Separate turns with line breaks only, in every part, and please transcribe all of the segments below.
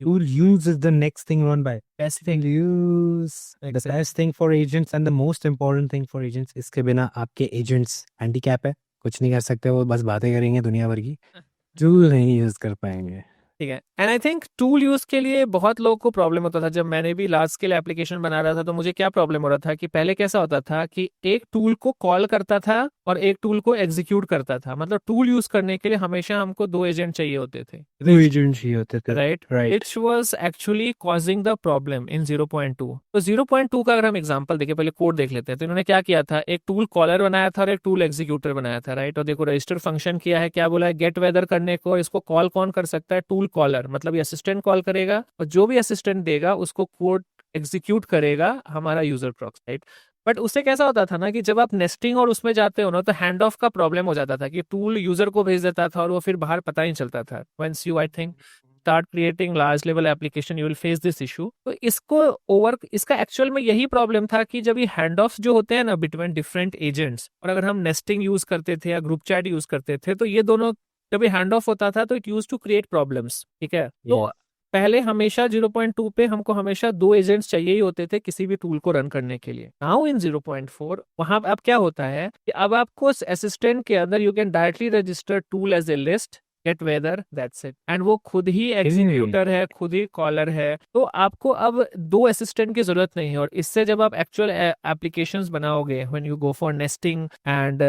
Tool use is the next thing run by.
Best thing.
Use the best thing for agents and the most important thing for agents. इसके बिना आपके agents handicap है, कुछ नहीं कर सकते, वो बस बातें करेंगे दुनिया भर की, टूल नहीं यूज कर पाएंगे।
ठीक है। And I think tool use के लिए बहुत लोगों को प्रॉब्लम होता था। जब मैंने भी लार्ज स्केल एप्लीकेशन बना रहा था तो मुझे क्या प्रॉब्लम हो रहा था कि पहले कैसा होता था कि एक टूल को कॉल करता था और एक टूल को एग्जीक्यूट करता था। मतलब टूल यूज करने के लिए हमेशा हमको 2 एजेंट चाहिए होते थे,
दो एजेंट ही होते थे,
right? It was actually causing the problem in 0.2। तो 0.2 का अगर हम एग्जांपल देखें, पहले कोड देख लेते हैं। तो इन्होंने क्या किया था, एक टूल कॉलर बनाया था और एक टूल एग्जीक्यूटर बनाया था, राइट? और देखो रजिस्टर फंक्शन किया है, क्या बोला है, गेट वेदर करने को। इसको कॉल कौन कर सकता है? टूल कॉलर, मतलब ये असिस्टेंट कॉल करेगा और जो भी असिस्टेंट देगा उसको कोड एग्जीक्यूट करेगा हमारा यूजर प्रॉक्सी, राइट? बट उससे कैसा होता था ना कि जब आप नेस्टिंग और उसमें जाते हो ना तो हैंड ऑफ का प्रॉब्लम हो जाता था कि टूल यूजर को भेज देता था और वो फिर बाहर पता नहीं चलता था। Once you I think start creating large level application you will face this issue. तो इसका एक्चुअल में यही प्रॉब्लम था कि जब ये हैंड ऑफ जो होते हैं ना बिटवीन डिफरेंट एजेंट्स, और अगर हम नेस्टिंग यूज करते थे या ग्रुप चैट यूज करते थे तो ये दोनों जब ये हैंड ऑफ होता था तो it use to create problems, ठीक है? तो पहले हमेशा 0.2 पे हमको हमेशा 2 एजेंट्स चाहिए ही होते थे किसी भी टूल को रन करने के लिए। नाउ इन 0.4 वहां अब क्या होता है कि अब आपको असिस्टेंट के अंदर you can directly register tool as a list, get weather, that's it. And वो खुद ही एग्जीक्यूटर है, खुद ही कॉलर है। तो आपको अब 2 असिस्टेंट की जरूरत नहीं है। और इससे जब आप एक्चुअल एप्लीकेशंस बनाओगे, when you go for nesting and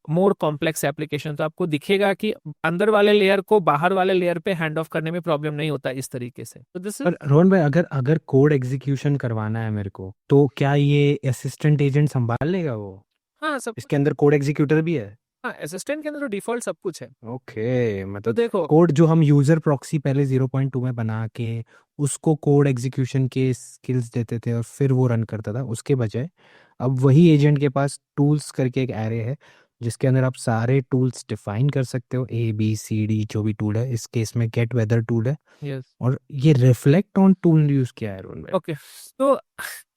more complex application, तो आपको दिखेगा कि अंदर वाले लेयर को बाहर वाले लेयर पे हैंड ऑफ करने में प्रॉब्लम नहीं होता इस तरीके से। तो दिस इज
रोहन भाई, अगर कोड एग्जीक्यूशन करवाना है मेरे को, तो क्या ये असिस्टेंट एजेंट संभाल लेगा वो?
हाँ, सब
इसके अंदर कोड एग्जीक्यूटर भी है?
हाँ, असिस्टेंट के अंदर तो डिफॉल्ट सब कुछ है।
ओके,
तो
मतलब
देखो
कोड जो हम यूजर प्रॉक्सी पहले 0.2 में बना के उसको कोड एग्जीक्यूशन के स्किल्स देते थे और फिर वो रन करता था, उसके बजाय अब वही एजेंट के पास टूल्स करके एक एरे है जिसके अंदर आप सारे टूल्स डिफाइन कर सकते हो, ABCD जो भी टूल है, इस केस में गेट वेदर टूल है,
यस,
और ये रिफ्लेक्ट ऑन टूल यूज किया है रोहन भाई।
ओके। तो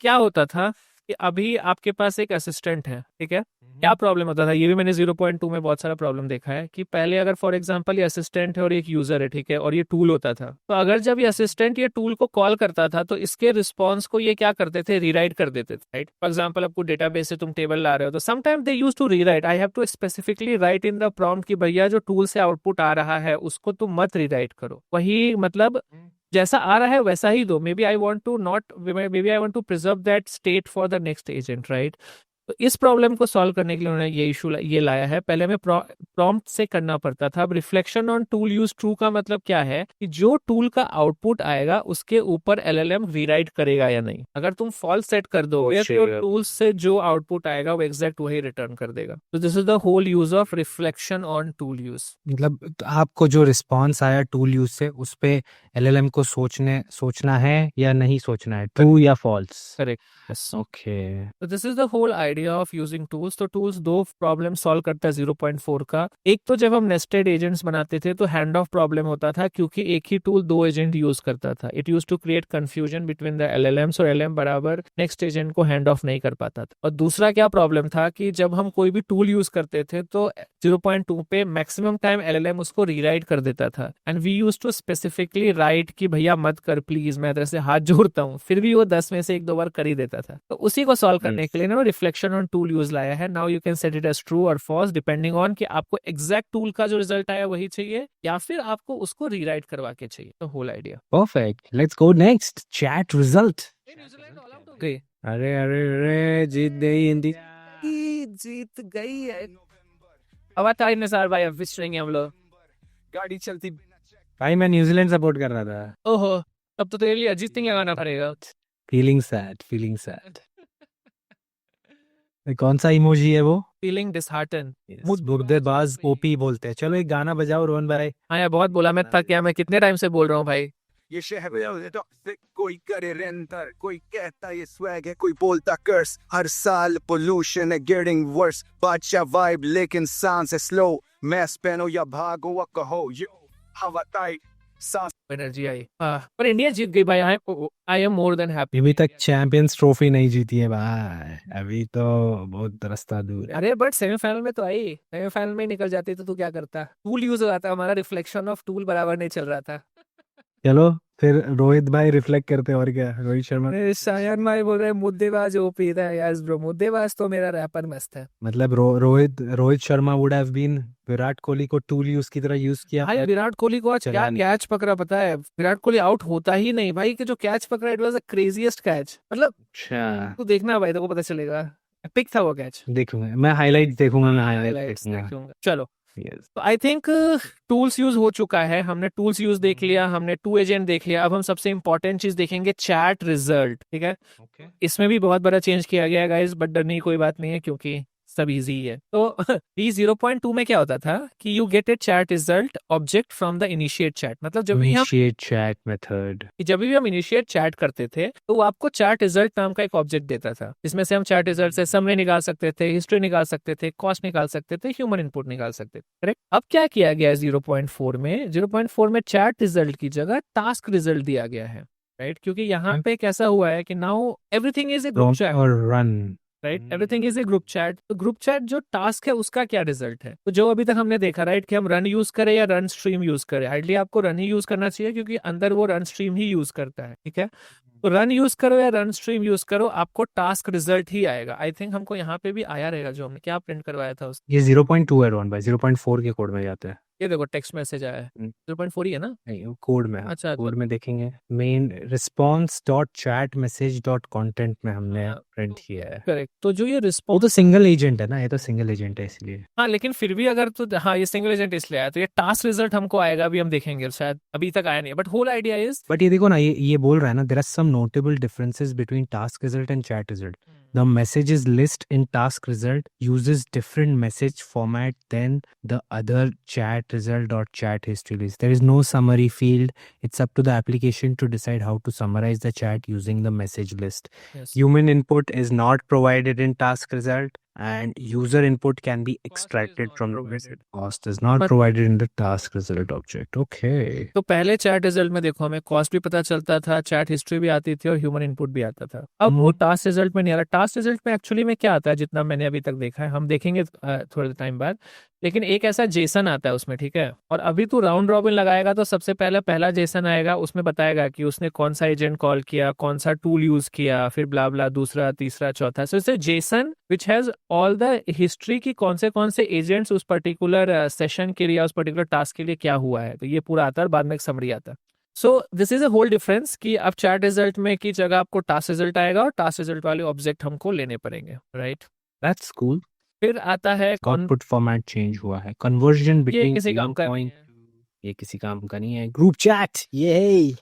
क्या होता था कि अभी आपके पास एक असिस्टेंट है, ठीक है? क्या प्रॉब्लम होता था, ये भी मैंने 0.2 में बहुत सारा प्रॉब्लम देखा है कि पहले अगर फॉर एग्जांपल ये असिस्टेंट है और एक यूजर है, ठीक है, और ये टूल होता था, तो अगर जब ये असिस्टेंट ये टूल को कॉल करता था तो इसके रिस्पॉन्स को ये क्या करते थे, रीराइट कर देते थे, राइट? फॉर एग्जांपल आपको डेटाबेस से तुम टेबल ला रहे हो तो sometime they use to rewrite. I have to specifically write in the prompt कि भैया जो टूल से आउटपुट आ रहा है उसको तुम मत रीराइट करो, वही मतलब जैसा आ रहा है वैसा ही दो। Maybe I want to not, maybe I want to preserve that state for the next agent, right? तो इस प्रॉब्लम को सॉल्व करने के लिए उन्होंने ये इशू ये लाया है। पहले हमें प्रॉम्प्ट से करना पड़ता था। अब reflection on tool use true का मतलब क्या है कि जो टूल का आउटपुट आएगा उसके ऊपर LLM रीराइट करेगा या नहीं। अगर तुम फॉल्स सेट कर दो तो टूल से जो आउटपुट आएगा वो एग्जैक्ट वही रिटर्न कर देगा। तो this is the whole use of reflection on tool use.
मतलब तो आपको जो रिस्पॉन्स आया टूल यूज से, उस पे LLM को सोचना है या नहीं सोचना है, ट्रू या फॉल्स?
करेक्ट।
ओके,
तो this is the whole idea of using tools. तो टूल्स 2 प्रॉब्लम सॉल्व करता है 0.4 का। एक तो जब हम नेस्टेड एजेंट्स बनाते थे तो हैंड ऑफ प्रॉब्लम होता था क्योंकि एक ही टूल 2 एजेंट यूज करता था। It use to create confusion between the LLMs और LLM बराबर नेक्स्ट एजेंट को हैंड ऑफ नहीं कर पाता था। और दूसरा क्या प्रॉब्लम था कि जब हम कोई भी टूल यूज करते थे तो 0.2 पे मैक्सिमम टाइम LLM उसको रीराइट कर देता था। And we use to specifically write कि भैया मत कर प्लीज, मैं तेरे से हाथ जोड़ता हूँ, फिर भी वो 10 में से 1-2 बार कर ही देता था। तो उसी को सॉल्व करने के लिए ना रिफ्लेक्शन ऑन टूल यूज लाया है। Now you can set it as true और फॉल्स डिपेंडिंग ऑन कि आपको एग्जैक्ट टूल का जो रिजल्ट आया वही चाहिए या फिर आपको उसको रीराइट करवा के चाहिए। तो whole idea.
Perfect. Let's go next, chat result.
New Zealand all out हो गई।
अरे अरे अरे, जीत गई हिंदी।
जीत गई है। अब आता निसार भाई, अब विश रहेंगे हम लोग, गाड़ी चलती।
भाई मैं न्यूजीलैंड सपोर्ट कर रहा था।
ओहो, अब तो तेरे लिए अजीत सिंह गाना पड़ेगा।
Feeling sad, feeling sad. कौन सा इमोजी है वो?
Feeling dishearten.
मुर्देबाज ओपी बोलते हैं। चलो एक गाना बजाओ रोहन भाई।
हाँ यार, बहुत बोला, मैं थक गया, मैं कितने टाइम से बोल रहा हूँ भाई।
ये शहर है टॉक्सिक, कोई करे रेंटर, कोई कहता ये स्वैग है, कोई बोलता कर्स। हर साल पोल्यूशन है गेटिंग वर्स, बादशाह वाइब लेकिन सांस है स्लो। मैस पहनो या भागो व कहो यो, हवा टाइट सांस।
एनर्जी आई। पर इंडिया जीत गई भाई। I am more than happy.
अभी तक चैंपियंस ट्रॉफी नहीं जीती है भाई, अभी तो बहुत रास्ता दूर है।
अरे बट सेमीफाइनल में तो आई, सेमीफाइनल में निकल जाती तो तू क्या करता? टूल यूज हो जाता, हमारा रिफ्लेक्शन ऑफ टूल बराबर नहीं चल रहा था।
चलो फिर रोहित भाई रिफ्लेक्ट करते हैं, और क्या रोहित शर्मा।
शायन भाई बोल रहे हैं मुद्देबाज ओपी था। यस ब्रो, मुद्देबाज तो मेरा रैपर मस्त है।
मतलब Rohit Sharma would have been Virat Kohli को टूल यूज की तरह यूज किया।
भाई विराट कोहली को आज क्या
चला नहीं।
कैच पकड़ा पता है? विराट कोहली आउट होता ही नहीं भाई, कि जो कैच पकड़ा it was the craziest catch. मतलब
अच्छा,
तू देखना भाई, तेरे को पता चलेगा। एपिक था वो कैच।
देखूंगा मैं, हाईलाइट देखूंगा मैं, हाईलाइट
हाइलाइट्स
देखूंगा।
देखूंगा। चलो,
Yes.
तो आई थिंक टूल्स यूज हो चुका है। हमने टूल्स यूज देख लिया, हमने टू एजेंट देख लिया। अब हम सबसे इंपॉर्टेंट चीज देखेंगे, चैट रिजल्ट। ठीक है,
Okay.
इसमें भी बहुत बड़ा चेंज किया गया है गाइस, बट डरने की कोई बात नहीं है क्योंकि सब इजी है। तो ई 0.2 में क्या होता था कि you get a chat result object from the initiate chat. मतलब
Initiate chat method.
जब भी हम इनिशिएट चैट करते थे तो वो आपको चैट रिजल्ट नाम का एक ऑब्जेक्ट देता था, जिसमें से हम चैट रिजल्ट से समरी निकाल सकते थे, हिस्ट्री निकाल सकते थे, कॉस्ट निकाल सकते थे, ह्यूमन इनपुट निकाल सकते थे। करेक्ट। अब क्या किया गया है 0.4 में? 0.4 में चैट रिजल्ट की जगह टास्क रिजल्ट दिया गया है। राइट, क्योंकि यहाँ पे कैसा हुआ है कि now everything is a group
Prompt
chat.
or run.
Right, everything is a group chat. तो ग्रुप चैट जो टास्क है उसका क्या रिजल्ट है? तो जो अभी तक हमने देखा, राइट, कि हम रन यूज करें या रन स्ट्रीम यूज करें। आइडली आपको रन ही यूज करना चाहिए क्योंकि अंदर वो रन स्ट्रीम ही यूज करता है। ठीक है, तो रन यूज करो या रन स्ट्रीम यूज करो, आपको टास्क रिजल्ट ही आएगा। आई थिंक हमको यहाँ पे भी आया रहेगा, जो हमने क्या प्रिंट करवाया था उसका।
ये 0.2 है रोहन भाई, 0.4 के कोड में जाते हैं।
ये देखो टेक्स्ट मैसेज आया है, 0.4 ही है ना?
नहीं, वो कोड में है।
अच्छा,
कोड में देखेंगे, main response dot chat message dot content में हमने प्रिंट किया है।
करेक्ट। तो जो ये
वो
रिस्पॉन्स,
तो सिंगल एजेंट है ना, ये तो सिंगल एजेंट है इसलिए।
हाँ लेकिन फिर भी अगर तो, हाँ ये सिंगल एजेंट इसलिए आया, तो ये टास्क रिजल्ट हमको आएगा, अभी हम देखेंगे। शायद अभी तक आया नहीं, but whole idea is,
but ये देखो ना, ये बोल रहा है ना, there are some notable differences between task result and chat result. The messages list in task result uses different message format than the other chat result or chat history list. There is no summary field. It's up to the application to decide how to summarize the chat using the message list.
yes.
Human input is not provided in task result, and user input can be extracted
not
from the
provided.
message. Cost is not
But-
provided in the task result object. Okay.
तो पहले chat result में देखो हमें cost भी पता चलता था, chat history भी आती थी और ह्यूमन इनपुट भी आता था। अब वो टास्क रिजल्ट में नहीं आ रहा। टास्क रिजल्ट में एक्चुअली में क्या आता है, जितना मैंने अभी तक देखा है, हम देखेंगे थोड़े टाइम बाद, लेकिन एक ऐसा जेसन आता है उसमें। ठीक है, और अभी तू राउंड रॉबिन लगाएगा तो सबसे पहला जेसन आएगा, उसमें बताएगा कि उसने कौन सा एजेंट कॉल किया, कौन सा टूल यूज किया, फिर ब्ला ब्ला, दूसरा तीसरा चौथा। So it's Jason which has all the history की कौन से एजेंट्स उस पर्टिकुलर सेशन के लिए, उस पर्टिकुलर टास्क के लिए क्या हुआ है, तो ये पूरा आता है, बाद में एक समरी आता है। So this is a whole difference कि अब चैट रिजल्ट में की जगह आपको टास्क रिजल्ट आएगा और टास्क रिजल्ट वाले ऑब्जेक्ट हमको लेने पड़ेंगे। Right,
That's cool.
फिर आता है
आउटपुट फॉर्मेट चेंज हुआ है, कन्वर्जन बिटवीन
किसी काम का नहीं है।
ये किसी काम का नहीं है। ग्रुप चैट, ये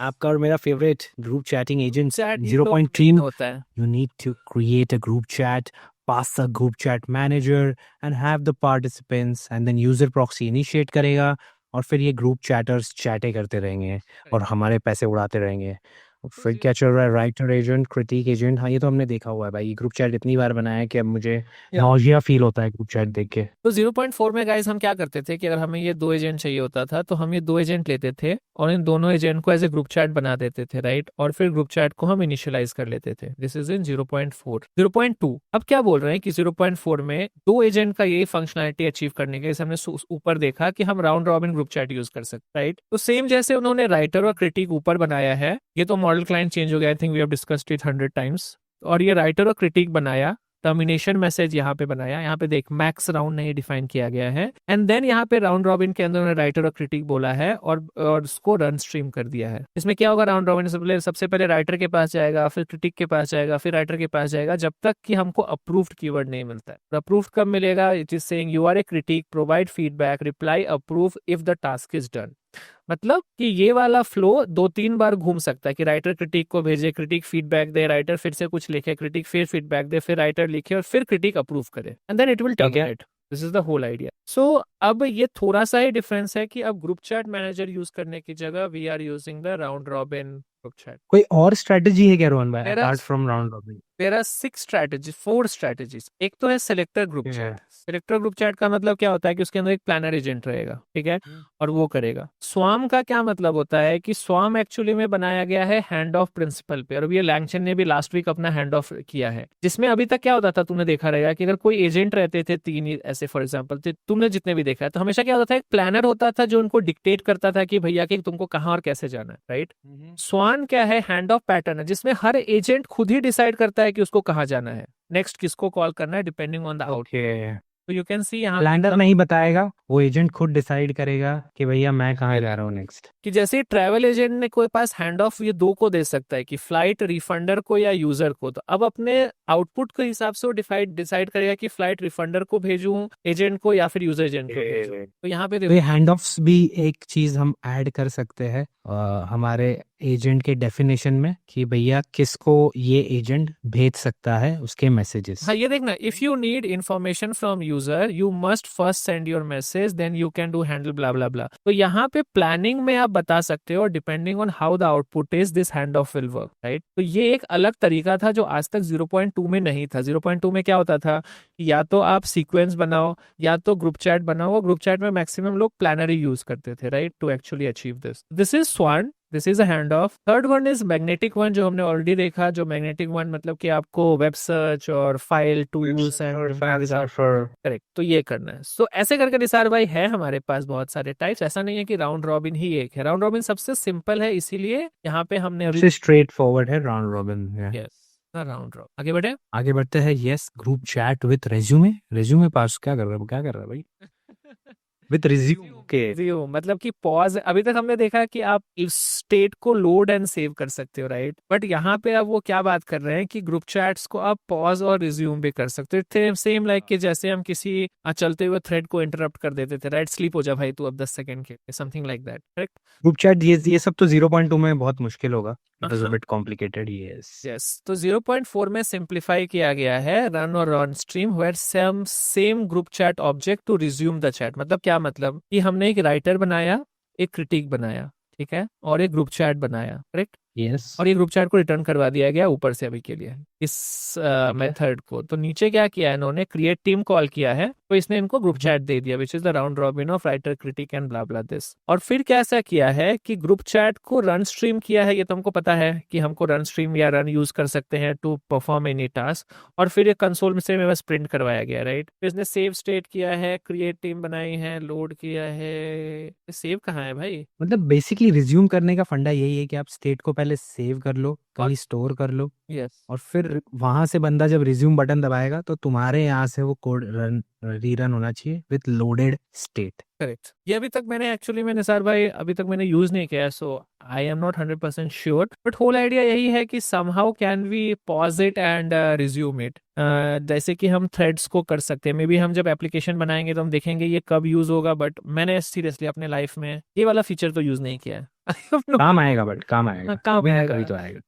आपका और मेरा favourite group chatting agent.
Chat ही
0.3
तो होता है।
you need to create a group chat, pass a group chat manager and have the participants, and then user proxy initiate करेगा, और फिर ये ग्रुप चैटर्स चैटे करते रहेंगे और हमारे पैसे उड़ाते रहेंगे। और फिर क्या चल रहा है, राइटर एजेंट, क्रिटिक एजेंट। हाँ, ये तो हमने देखा हुआ है भाई, ग्रुप चैट इतनी बार बनाया है कि अब मुझे नॉजिया फील होता है ग्रुप चैट देख के।
तो 0.4 में गाइस हम क्या करते थे कि अगर हमें ये 2 एजेंट चाहिए होता था तो हम ये 2 एजेंट लेते थे और इन दोनों एजेंट को एज ए ग्रुप चैट बना देते थे। राइट, और फिर ग्रुप चैट को हम इनिशियलाइज कर लेते थे। This is in 0.4। 0.2 अब क्या बोल रहे हैं कि 0.4 में 2 एजेंट का यही फंक्शनलिटी अचीव करने के, जैसे हमने ऊपर देखा कि हम round robin group chat use कर सकते। राइट, तो सेम जैसे उन्होंने राइटर और क्रिटिक ऊपर बनाया है, ये तो मॉडल क्लाइंट चेंज हो गया, I think we have discussed it 100 times. और ये राइटर और क्रिटिक बनाया, टर्मिनेशन मैसेज यहाँ पे बनाया, यहाँ पे देख मैक्स राउंड नहीं डिफाइन किया गया है, एंड देन यहाँ पे राउंड रॉबिन के अंदर उन्होंने राइटर और क्रिटिक बोला है और उसको रन स्ट्रीम कर दिया है। इसमें क्या होगा, राउंड रॉबिन सबसे पहले राइटर के पास जाएगा, फिर क्रिटिक के पास जाएगा, फिर राइटर के पास जाएगा, जब तक कि हमको अप्रूव्ड कीवर्ड नहीं मिलता है। अप्रूव्ड कब मिलेगा? It is saying you are a critic, provide feedback, reply approve if the task is done. मतलब कि ये वाला फ्लो 2-3 बार घूम सकता है कि राइटर क्रिटिक को भेजे, क्रिटिक फीडबैक दे, राइटर फिर से कुछ लिखे, क्रिटिक फिर फीडबैक दे, फिर राइटर लिखे और फिर क्रिटिक अप्रूव करे, and then it will terminate. This is the whole idea. So अब ये थोड़ा सा ही डिफरेंस है कि अब ग्रुप चैट मैनेजर यूज करने की जगह we are using the round robin group chat.
कोई और स्ट्रेटजी है क्या रोहन भाई,
मेरा-
apart from round robin?
There are 4 strategies. एक तो है selector group chat. Selector group chat का मतलब क्या होता है कि उसके अंदर एक प्लानर एजेंट रहेगा, ठीक है, और वो करेगा। स्वाम का क्या मतलब होता है कि स्वाम एक्चुअली में बनाया गया है हैंड ऑफ प्रिंसिपल पे, और अभी लैंगचन ने भी लास्ट वीक अपना हैंड ऑफ किया है, जिसमें अभी तक क्या होता था, तूने देखा रहेगा कि अगर कोई एजेंट रहते थे 3 ऐसे फॉर एग्जाम्पल, तुमने जितने भी देखा है, तो हमेशा क्या होता था, एक प्लानर होता था जो उनको डिक्टेट करता था कि भैया कि तुमको कहाँ और कैसे जाना है, राइट। स्वान क्या है, हैंड ऑफ पैटर्न है, जिसमें हर एजेंट खुद ही डिसाइड करता है कि उसको कहाँ जाना है, नेक्स्ट किसको कॉल करना है, डिपेंडिंग ऑन द आउट। तो यू कैन सी यहाँ
प्लानर नहीं बताएगा, वो एजेंट खुद डिसाइड करेगा कि भैया मैं कहाँ जा रहा हूँ नेक्स्ट।
कि जैसे ट्रैवल एजेंट ने कोई पास हैंड ऑफ ये 2 को दे सकता है कि फ्लाइट रिफंडर को या यूजर को, तो अब अपने आउटपुट के हिसाब से वो डिसाइड करेगा कि फ्लाइट रिफंडर को भेजूं एजेंट को या फिर यूजर एजेंट को भेजूं। तो यहाँ पे
तो ये हैंड ऑफ्स भी एक चीज हम ऐड कर सकते हैं हमारे एजेंट के डेफिनेशन में कि भैया किसको ये एजेंट भेज सकता है उसके मैसेजेस।
हाँ, ये देखना, if you need information from user you must first send your message then you can do handle blah blah blah. तो यहाँ पे प्लानिंग में आप बता सकते हो depending on how the output is this hand off will work, right. तो ये एक अलग तरीका था जो आज तक 0.2 में नहीं था। 0.2 में क्या होता था, या तो आप सीक्वेंस बनाओ या तो ग्रुप चैट बनाओ। ग्रुप चैट में मैक्सिमम लोग प्लानर ही यूज करते थे, right, to actually achieve this is swarm, this is a hand off. Third one is magnetic one, जो हमने ऑलरेडी देखा। जो मैग्नेटिक वन मतलब कि आपको वेब सर्च और फाइल टूल्स एंड करेक्ट, तो ये करना है। सो ऐसे करके निसार भाई है हमारे पास बहुत सारे टाइप्स। ऐसा नहीं है कि राउंड रॉबिन ही एक है, राउंड रॉबिन सबसे सिंपल है, इसीलिए यहाँ पे हमने
सबसे स्ट्रेट फॉरवर्ड है राउंड रॉबिन।
Round robin. आगे
बढ़ते हैं। Yes, group chat with resume. Resume पास क्या कर रहा है भाई? विद रिज्यूम के
मतलब कि पॉज, अभी तक हमने देखा कि आप इस स्टेट को लोड एंड सेव कर सकते हो, राइट, बट यहाँ पे अब वो क्या बात कर रहे हैं कि ग्रुप चैट्स को आप पॉज और रिज्यूम भी कर सकते हो। सेम लाइक कि जैसे हम किसी चलते हुए थ्रेड को इंटरप्ट कर देते थे, राइट, स्लीप हो जा भाई तू अब 10 सेकंड के, something like that, correct.
Group chat ये सब तो 0.2 में बहुत मुश्किल होगा, it is a bit complicated.
Yes, तो 0.4 में सिंप्लीफाई किया गया है रन और run stream where same group chat object to resume the chat. मतलब क्या, मतलब कि हमने एक राइटर बनाया, एक क्रिटिक बनाया, ठीक है, और एक ग्रुप चैट बनाया, करेक्ट।
यस,
और ये ग्रुप चैट को रिटर्न करवा दिया गया ऊपर से अभी के लिए इस मेथड को। तो नीचे क्या किया है इन्होंने, क्रिएट टीम कॉल किया है, तो इसने इनको ग्रुप चैट दे दिया which is the round robin of writer critic and blah blah this. और फिर क्या ऐसा किया है कि ग्रुप चैट को रन स्ट्रीम किया है। ये तो हमको पता है कि हमको रन स्ट्रीम या रन यूज कर सकते हैं टू परफॉर्म एनी टास्क, और फिर ये कंसोल में से में बस प्रिंट करवाया गया, राइट। इसने सेव स्टेट किया है, क्रिएट टीम बनाई है, लोड किया है। सेव कहाँ है भाई?
मतलब बेसिकली रिज्यूम करने का फंडा यही है कि आप स्टेट को पहले सेव कर लो, कहीं स्टोर कर लो,
यस,
और फिर वहां से बंदा जब रिज्यूम बटन दबाएगा तो तुम्हारे यहाँ से वो कोड रीरन होना चाहिए विथ लोडेड स्टेट।
करेक्ट। ये अभी तक मैंने एक्चुअली में निसार भाई अभी तक मैंने यूज नहीं किया, so I am not 100% sure, but whole idea यही है कि somehow can we pause it and resume it. जैसे कि हम थ्रेड्स को कर सकते हैं, मे बी हम जब एप्लीकेशन बनाएंगे तो हम देखेंगे ये कब यूज होगा, बट मैंने सीरियसली अपने लाइफ में ये वाला फीचर तो यूज नहीं किया है।
काम आएगा, बट काम आएगा,
काम आएगा,
कभी तो आएगा।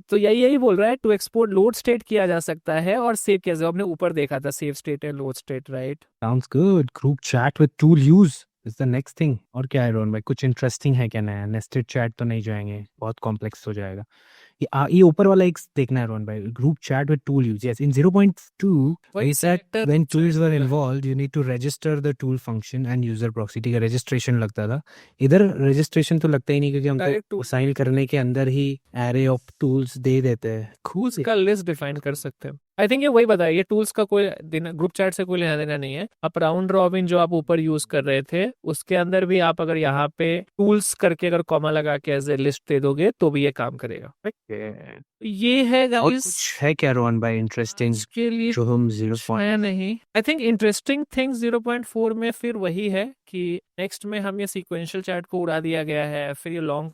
तो यही बोल रहा है, टू एक्सपोर्ट लोड स्टेट किया जा सकता है और सेव किया, हमने ऊपर देखा था सेव स्टेट है, load state, right.
Sounds good. Group chat with tool use is the next thing. और क्या है रोहन भाई, कुछ इंटरेस्टिंग है क्या नया? नेस्टेड चैट तो नहीं जाएंगे, बहुत कॉम्प्लेक्स हो जाएगा। ये ऊपर वाला एक देखना है रोहन भाई, group chat with tool use. Yes, in 0.2 we said when tools were involved you need to register the tool function and user proxy। ठीक है, रजिस्ट्रेशन लगता था, इधर रजिस्ट्रेशन तो लगता ही नहीं क्योंकि हम तो साइन करने के अंदर ही एरे ऑफ टूल्स दे देते हैं।
टूल्स का लिस्ट डिफाइन कर सकते हैं। आई थिंक ये वही बताया, ये टूल्स का कोई ग्रुप चैट से कोई लेना देना नहीं है। आप राउंड रॉबिन जो आप ऊपर यूज कर रहे थे उसके अंदर भी आप अगर यहाँ पे टूल्स करके अगर कॉमा लगा के एज ए लिस्ट दे दोगे तो भी ये काम करेगा। ये है गाइस।
कुछ है क्या रोहन भाई इंटरेस्टिंग
के लिए
जो हम 0.4
नहीं, आई थिंक इंटरेस्टिंग थिंग 0.4 में फिर वही है कि नेक्स्ट में हम ये सीक्वेंशियल चैट को उड़ा दिया गया है, फिर ये लॉन्ग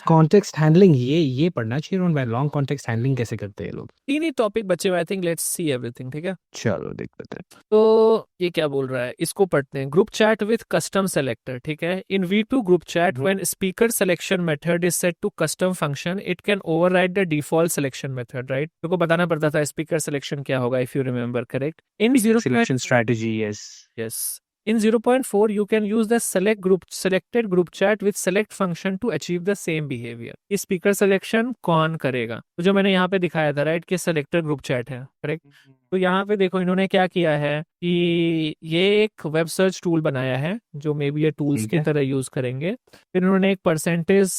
कॉन्टेक्स्ट हैंडलिंग, ये पढ़ना चाहिए रोहन भाई। लॉन्ग कॉन्टेक्स्ट हैंडलिंग कैसे करते हैं लोग?
3 ही टॉपिक बचे हुए, I think let's see everything, ठीक है,
चलो देख लेते हैं।
तो ये क्या बोल रहा है, इसको पढ़ते हैं। Group chat with custom selector, ठीक है। In V2 group chat when speaker selection method is set to custom function it can override the default selection method, right. तो बताना पड़ता था स्पीकर सिलेक्शन क्या होगा, if you remember correct. In 0
selection strategy, yes.
In 0.4 you can use the selected group chat with select function to achieve the same behavior. ये speaker selection कौन करेगा? तो जो मैंने यहाँ पे दिखाया था राइट कि सेलेक्टेड ग्रुप चैट है, करेक्ट? तो यहाँ पे देखो इन्होंने क्या किया है कि ये एक वेब सर्च टूल बनाया है जो मे बी ये टूल्स
ठीक
की
है।
तरह यूज करेंगे। फिर इन्होंने एक परसेंटेज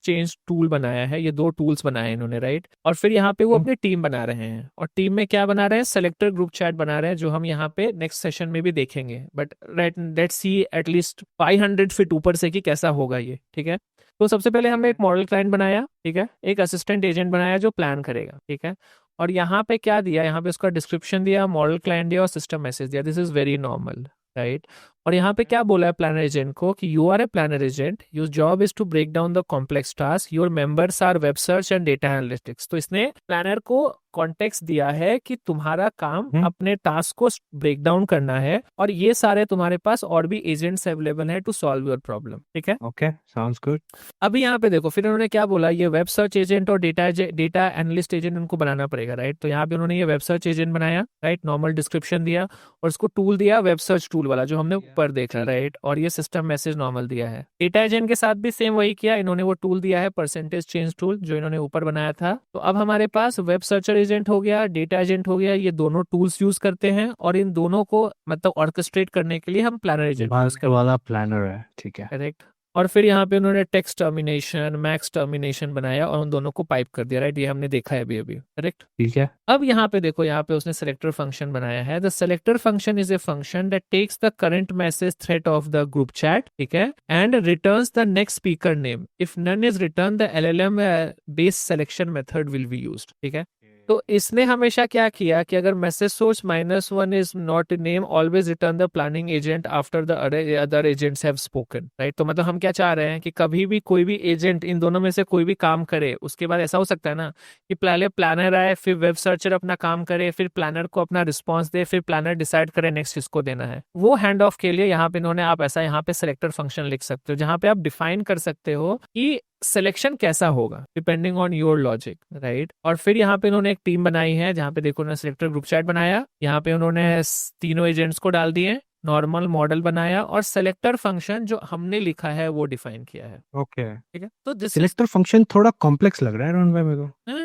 चेंज टूल बनाया है, ये 2 टूल्स बनाए हैं इन्होंने, राइट? और फिर यहाँ पे वो अपनी टीम बना रहे हैं, और टीम में क्या बना रहे हैं? सेलेक्टर ग्रुप चैट बना रहे हैं, जो हम यहाँ पे नेक्स्ट सेशन में भी देखेंगे। But let's see at least 500 feet ऊपर से कि कैसा होगा ये, ठीक है? तो सबसे पहले हमने एक मॉडल क्लाइंट बनाया, ठीक है, एक असिस्टेंट एजेंट बनाया जो प्लान करेगा, ठीक है, और यहाँ पे क्या दिया, यहाँ पे उसका डिस्क्रिप्शन दिया, मॉडल क्लाइंट दिया और सिस्टम मैसेज दिया, this is very normal, right? और यहाँ पे क्या बोला है प्लानर एजेंट को कि you are a planner agent, your job is to break down the complex task, your members are web search and data analytics. तो इसने प्लानर को कॉन्टेक्स्ट दिया है कि तुम्हारा काम अपने टास्क को ब्रेक डाउन करना है, और ये सारे तुम्हारे पास और भी एजेंट्स अवेलेबल है टू सॉल्व योर प्रॉब्लम, ठीक है?
Okay, sounds good.
अभी यहाँ पे देखो फिर उन्होंने क्या बोला, ये वेब सर्च एजेंट और डेटा एनालिस्ट एजेंट उनको बनाना पड़ेगा, राइट? तो यहाँ पे उन्होंने ये वेब सर्च एजेंट बनाया, राइट? नॉर्मल डिस्क्रिप्शन दिया और उसको टूल दिया वेब सर्च टूल वाला जो हमने ऊपर देखा, राइट? और ये सिस्टम मैसेज नॉर्मल दिया है। डेटा एजेंट के साथ भी सेम वही किया, इन्होंने वो टूल दिया है परसेंटेज चेंज टूल जो इन्होंने ऊपर बनाया था। तो अब हमारे पास वेब सर्चर एजेंट हो गया, डेटा एजेंट हो गया, ये दोनों टूल्स यूज करते हैं, और इन दोनों को मतलब ऑर्केस्ट्रेट करने के लिए हम प्लानर एजेंट
भास्कर वाला प्लानर है, ठीक है।
करेक्ट। और फिर यहाँ पे उन्होंने टेक्स्ट टर्मिनेशन, मैक्स टर्मिनेशन बनाया और उन दोनों को पाइप कर दिया, राइट? ये हमने देखा है अभी, करेक्ट?
ठीक है।
अब यहाँ पे देखो, यहाँ पे उसने सेलेक्टर फंक्शन बनाया है। The selector function is a function that takes the current message thread of the group chat, ठीक है, and returns the next speaker name. If none is return the LLM based selection method will be used, ठीक है? तो इसने हमेशा क्या किया कि अगर message source -1 is not name, always return the planning agent after the other agents have spoken, right? तो मतलब हम क्या चाह रहे हैं कि कभी भी कोई भी एजेंट इन दोनों में से कोई भी काम करे, उसके बाद ऐसा हो सकता है ना कि पहले प्लानर आए, फिर वेब सर्चर अपना काम करे, फिर प्लानर को अपना रिस्पॉन्स दे, फिर प्लानर डिसाइड करे नेक्स्ट किसको देना है। वो हैंड ऑफ के लिए यहाँ पे इन्होंने, आप ऐसा यहाँ पे सेलेक्टर फंक्शन लिख सकते हो जहाँ पे आप डिफाइन कर सकते हो कि सिलेक्शन कैसा होगा depending on your logic, right? और फिर यहाँ पे उन्होंने एक टीम बनाई है जहाँ पे देखो उन्होंने सेलेक्टर ग्रुप चैट बनाया, यहाँ पे उन्होंने तीनों एजेंट्स को डाल दिए, नॉर्मल मॉडल बनाया, और सेलेक्टर फंक्शन जो हमने लिखा है वो डिफाइन किया है,
ओके।
ठीक है? तो दिस
सिलेक्टर फंक्शन थोड़ा कॉम्प्लेक्स लग रहा है रोहन भाई मेरे को।